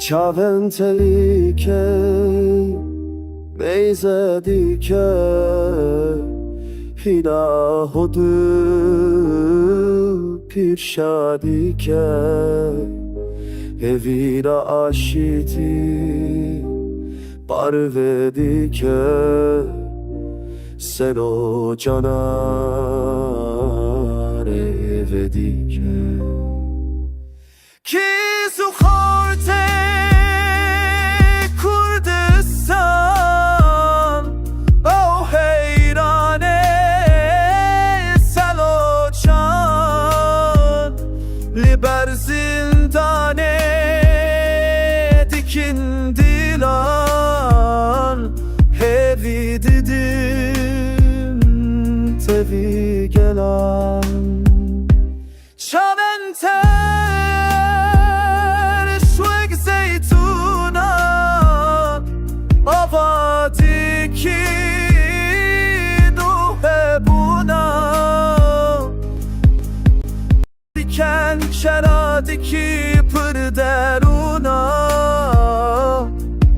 چاونتلیکه میزه دیکه هینا هدو پیرشادیکه evina aşiti parvedike sen o canar evedike ki suharte Kurdistan o heyrane sen o can liber zindane dilan hevi didim tevi gelan Çaventer şvek zeytuna avadiki duhe buna diken şeradiki pır deruna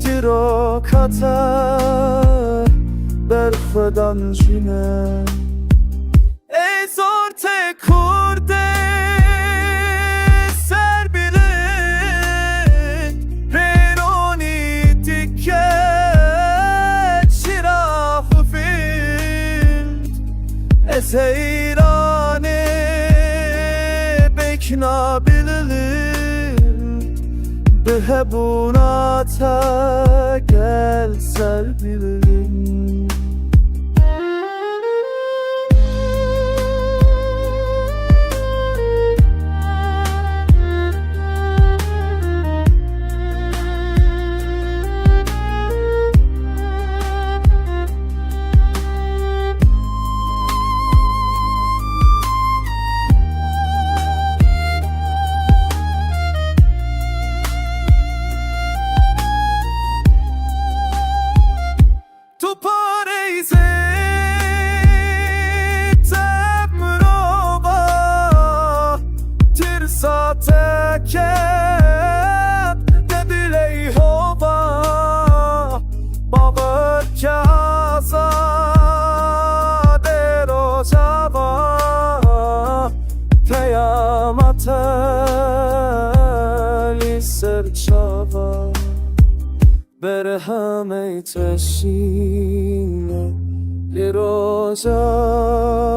Tiro katar berfadan cine Ey zor te kurde serbilin Renoni dikke çirahı fil Eseyrane bekna bililin Behebunata gel serbilirim Tekep de biley hova Babır kaza der o cava Kıyamata liser çava Berham ey teşine Liroza